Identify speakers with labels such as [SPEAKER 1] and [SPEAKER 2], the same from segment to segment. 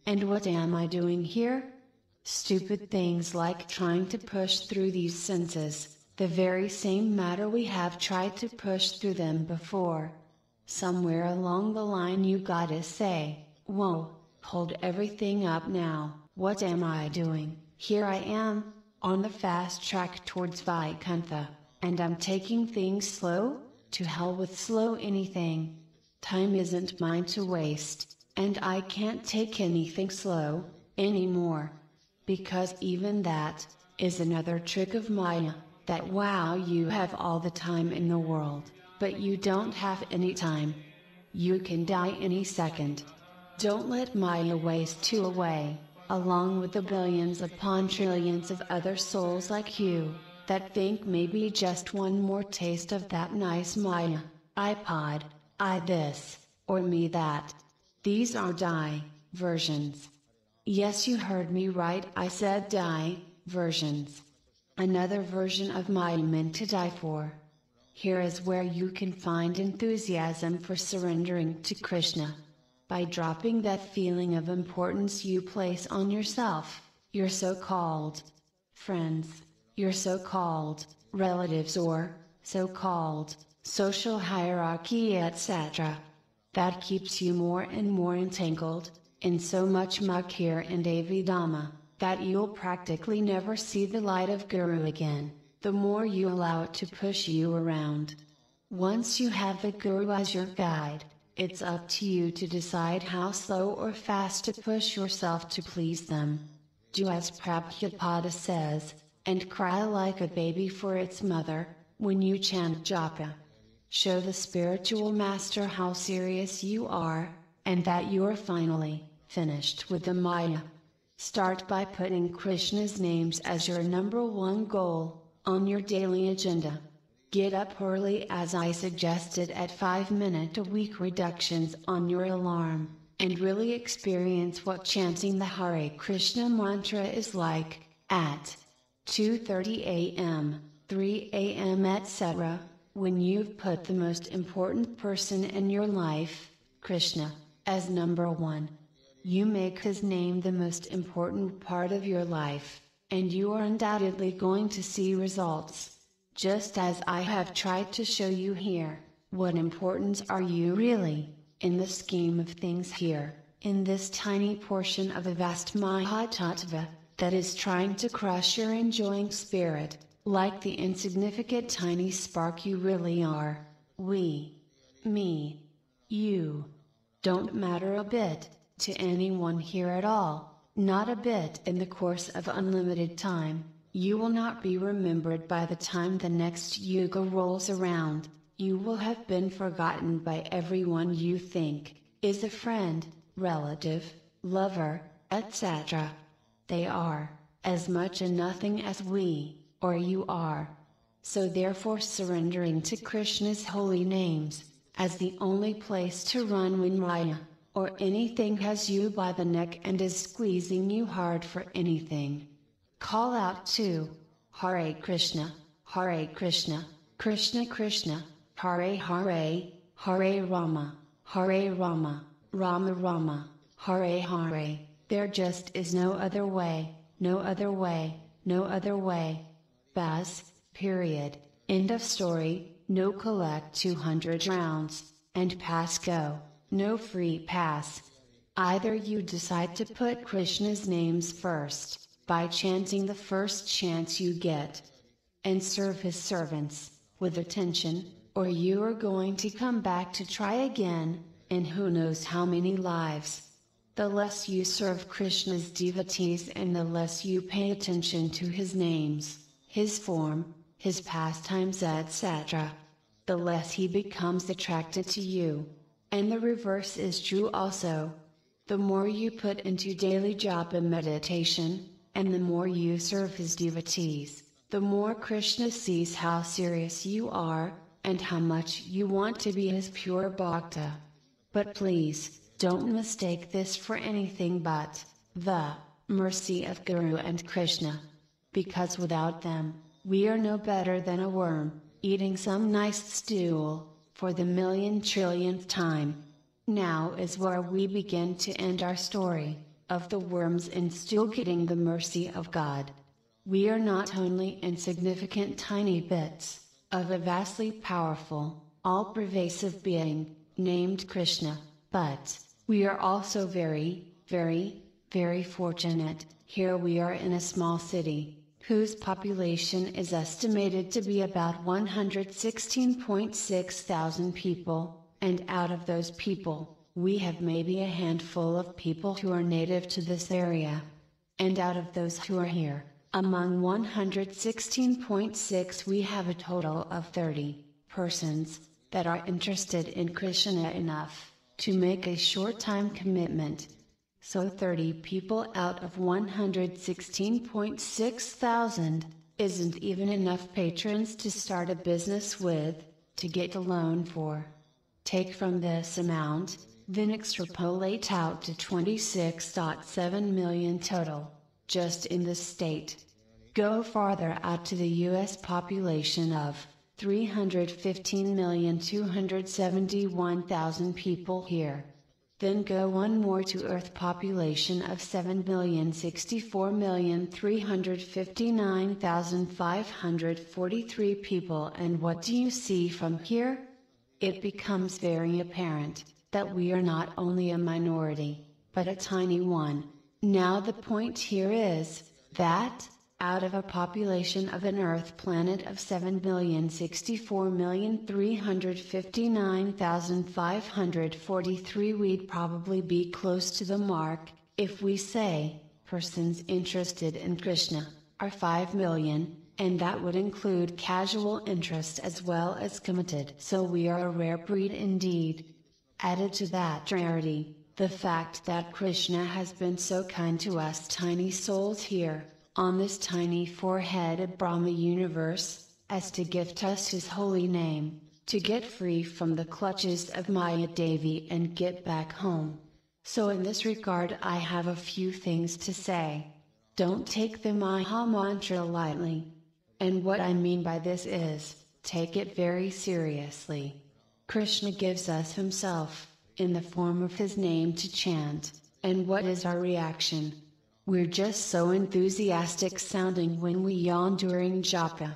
[SPEAKER 1] And what am I doing here? Stupid things like trying to push through these senses, the very same matter we have tried to push through them before. Somewhere along the line you gotta say, whoa, hold everything up now, what am I doing? Here I am, on the fast track towards Vaikuntha, and I'm taking things slow? To hell with slow anything. Time isn't mine to waste, and I can't take anything slow, anymore. Because even that, is another trick of Maya, that wow you have all the time in the world, but you don't have any time. You can die any second. Don't let Maya waste you away, along with the billions upon trillions of other souls like you, that think maybe just one more taste of that nice Maya, iPod, I this, or me that. These are versions. Yes, you heard me right, I said versions. Another version of Maya meant to die for. Here is where you can find enthusiasm for surrendering to Krishna. By dropping that feeling of importance you place on yourself, your so-called friends, your so-called relatives or so-called social hierarchy etc. That keeps you more and more entangled in so much muck here in Devidama, that you'll practically never see the light of Guru again, the more you allow it to push you around. Once you have the Guru as your guide, it's up to you to decide how slow or fast to push yourself to please them. Do as Prabhupada says, and cry like a baby for its mother, when you chant japa. Show the spiritual master how serious you are, and that you're finally finished with the Maya. Start by putting Krishna's names as your number one goal, on your daily agenda. Get up early as I suggested at 5-minute a week reductions on your alarm, and really experience what chanting the Hare Krishna mantra is like, at 2:30 a.m., 3 a.m. etc., when you've put the most important person in your life, Krishna, as number one. You make his name the most important part of your life, and you are undoubtedly going to see results. Just as I have tried to show you here, what importance are you really, in the scheme of things here, in this tiny portion of a vast Mahatattva, that is trying to crush your enjoying spirit, like the insignificant tiny spark you really are. We, me, you, don't matter a bit to anyone here at all, not a bit. In the course of unlimited time, you will not be remembered by the time the next yuga rolls around. You will have been forgotten by everyone you think is a friend, relative, lover, etc. They are as much a nothing as we, or you are. So therefore surrendering to Krishna's holy names, as the only place to run when Maya, or anything has you by the neck and is squeezing you hard for anything. Call out to Hare Krishna, Krishna Krishna, Hare Hare, Hare Rama, Rama Rama, Hare Hare. There just is no other way, no other way, no other way. Bas, period, end of story. No collect 200 rounds, and pass go, no free pass. Either you decide to put Krishna's names first, by chanting the first chance you get, and serve his servants, with attention, or you are going to come back to try again, in who knows how many lives. The less you serve Krishna's devotees and the less you pay attention to his names, his form, his pastimes etc., the less he becomes attracted to you. And the reverse is true also. The more you put into daily japa meditation, and the more you serve his devotees, the more Krishna sees how serious you are, and how much you want to be his pure bhakta. But please, don't mistake this for anything but the mercy of Guru and Krishna. Because without them, we are no better than a worm, eating some nice stool, for the million trillionth time. Now is where we begin to end our story. of the worms and still getting the mercy of God. We are not only insignificant tiny bits of a vastly powerful, all-pervasive being, named Krishna, but we are also very, very, very fortunate. Here we are in a small city, whose population is estimated to be about 116.6 thousand people, and out of those people, we have maybe a handful of people who are native to this area. And out of those who are here, among 116.6 we have a total of 30 persons that are interested in Krishna enough to make a short-time commitment. So 30 people out of 116.6 thousand isn't even enough patrons to start a business with, to get a loan for. Take from this amount, then extrapolate out to 26.7 million total, just in the state. Go farther out to the US population of 315,271,000 people here. Then go one more to Earth population of 7,064,359,543 people, and what do you see from here? It becomes very apparent that we are not only a minority, but a tiny one. Now the point here is that, out of a population of an Earth planet of 7,064,359,543, we'd probably be close to the mark, if we say, persons interested in Krishna, are 5 million, and that would include casual interest as well as committed. So we are a rare breed indeed. Added to that rarity, the fact that Krishna has been so kind to us tiny souls here, on this tiny four-headed Brahma universe, as to gift us his holy name, to get free from the clutches of Maya Devi and get back home. So in this regard I have a few things to say. Don't take the Maha Mantra lightly. And what I mean by this is, take it very seriously. Krishna gives us himself, in the form of his name to chant, and what is our reaction? We're just so enthusiastic sounding when we yawn during japa.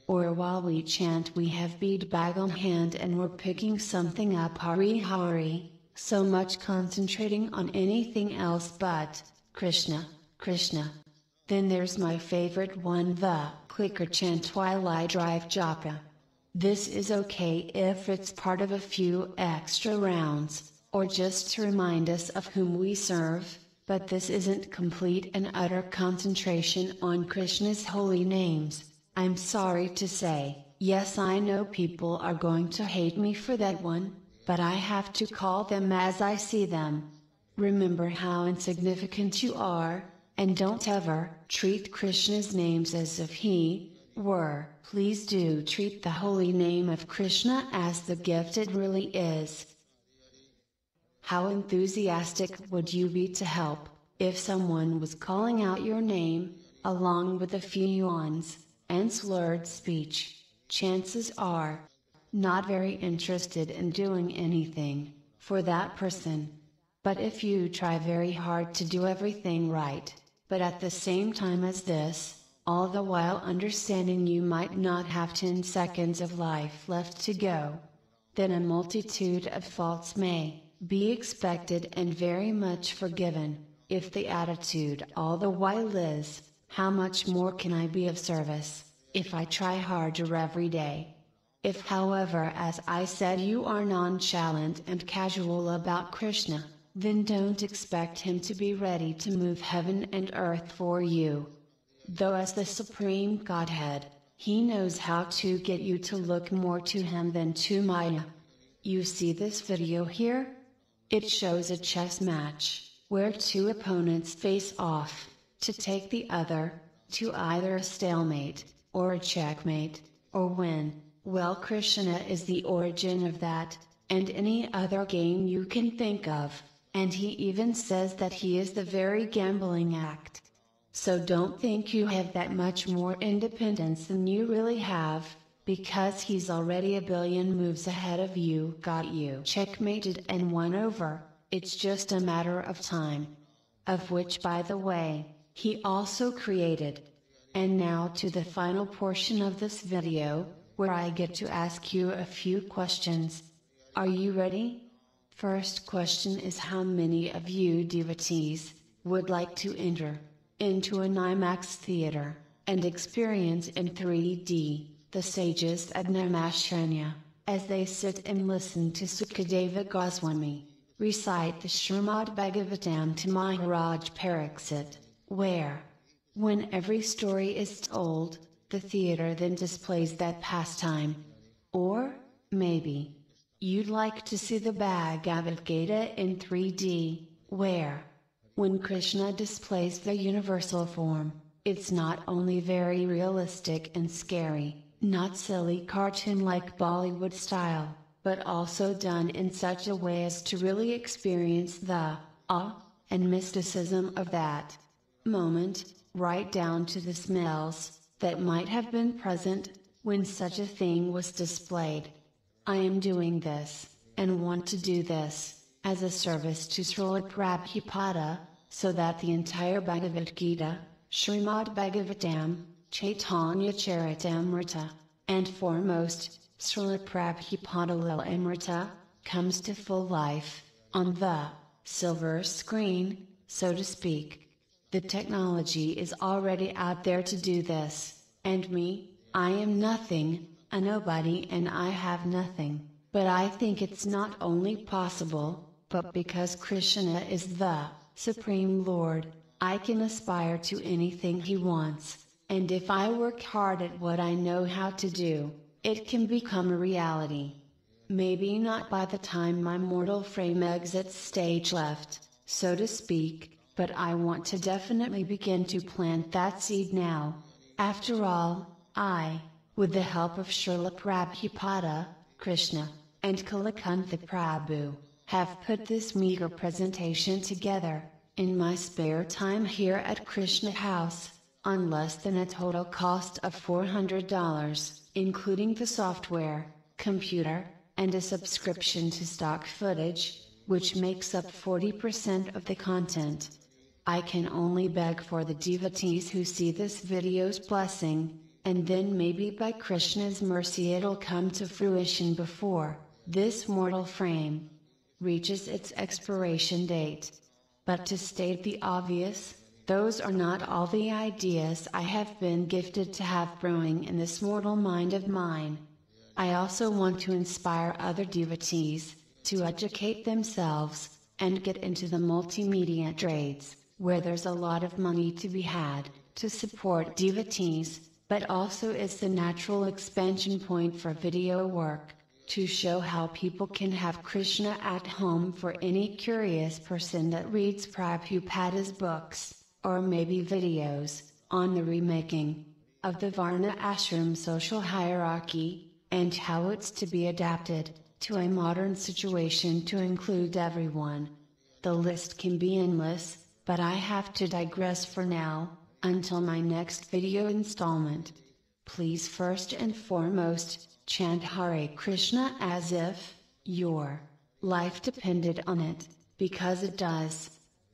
[SPEAKER 1] Or while we chant we have bead bag on hand and we're picking something up Hari Hari, so much concentrating on anything else but Krishna, Krishna. Then there's my favorite one, the clicker chant while I drive japa. This is okay if it's part of a few extra rounds, or just to remind us of whom we serve. But this isn't complete and utter concentration on Krishna's holy names. I'm sorry to say, yes, I know people are going to hate me for that one, but I have to call them as I see them. Remember how insignificant you are, and don't ever treat Krishna's names as if he were. Please do treat the holy name of Krishna as the gift it really is. How enthusiastic would you be to help, if someone was calling out your name, along with a few yawns, and slurred speech? Chances are, not very interested in doing anything, for that person. But if you try very hard to do everything right, but at the same time as this, all the while understanding you might not have 10 seconds of life left to go, then a multitude of faults may be expected and very much forgiven, if the attitude all the while is, how much more can I be of service, if I try harder every day? If however, as I said, you are nonchalant and casual about Krishna, then don't expect him to be ready to move heaven and earth for you. Though as the Supreme Godhead, he knows how to get you to look more to him than to Maya. You see this video here? It shows a chess match, where two opponents face off, to take the other, to either a stalemate, or a checkmate, or win. Well, Krishna is the origin of that, and any other game you can think of, and he even says that he is the very gambling act. So don't think you have that much more independence than you really have, because he's already a billion moves ahead of you, got you checkmated and won over. It's just a matter of time. of which, by the way, he also created. And now to the final portion of this video, where I get to ask you a few questions. Are you ready? First question is, how many of you devotees would like to enter into an IMAX theater and experience in 3D the sages of Naimisharanya, as they sit and listen to Sukadeva Goswami recite the Srimad Bhagavatam to Maharaj Pariksit, where, when every story is told, the theater then displays that pastime? Or, maybe, you'd like to see the Bhagavad Gita in 3D, where, when Krishna displays the universal form, it's not only very realistic and scary, not silly cartoon-like Bollywood style, but also done in such a way as to really experience the awe and mysticism of that moment, right down to the smells that might have been present when such a thing was displayed. I am doing this, and want to do this, as a service to Srila Prabhupada, so that the entire Bhagavad Gita, Srimad Bhagavatam, Chaitanya Charitamrita, and foremost, Srila Prabhupada Lilamrita, comes to full life, on the silver screen, so to speak. The technology is already out there to do this, and me, I am nothing, a nobody, and I have nothing, but I think it's not only possible, but because Krishna is the Supreme Lord, I can aspire to anything he wants, and if I work hard at what I know how to do, it can become a reality. Maybe not by the time my mortal frame exits stage left, so to speak, but I want to definitely begin to plant that seed now. After all, I, with the help of Srila Prabhupada, Krishna, and Kalakantha Prabhu, have put this meager presentation together, in my spare time here at Krishna House, on less than a total cost of $400, including the software, computer, and a subscription to stock footage, which makes up 40% of the content. I can only beg for the devotees who see this video's blessing, and then maybe by Krishna's mercy it'll come to fruition before this mortal frame reaches its expiration date. But to state the obvious, those are not all the ideas I have been gifted to have brewing in this mortal mind of mine. I also want to inspire other devotees to educate themselves and get into the multimedia trades, where there's a lot of money to be had to support devotees, but also is the natural expansion point for video work, to show how people can have Krishna at home for any curious person that reads Prabhupada's books, or maybe videos, on the remaking of the Varna ashram social hierarchy, and how it's to be adapted to a modern situation to include everyone. The list can be endless, but I have to digress for now, until my next video installment. Please first and foremost, chant Hare Krishna as if your life depended on it, because it does.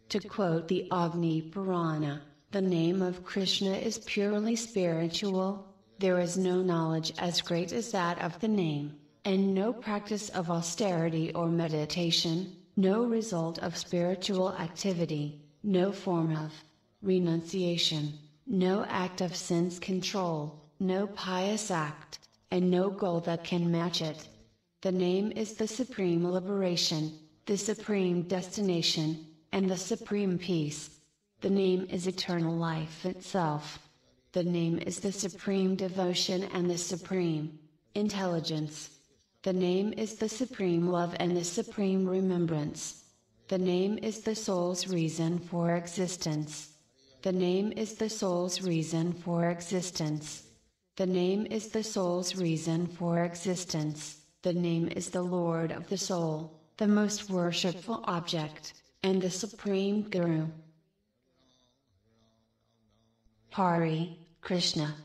[SPEAKER 1] To quote the Agni Purana, the name of Krishna is purely spiritual. There is no knowledge as great as that of the name, and no practice of austerity or meditation, no result of spiritual activity, no form of renunciation, no act of sense control, no pious act, and no goal that can match it. The name is the supreme liberation, the supreme destination, and the supreme peace. The name is eternal life itself. The name is the supreme devotion and the supreme intelligence. The name is the supreme love and the supreme remembrance. The name is the soul's reason for existence. The name is the soul's reason for existence. The name is the soul's reason for existence. The name is the Lord of the soul, the most worshipful object, and the supreme Guru. Hare Krishna.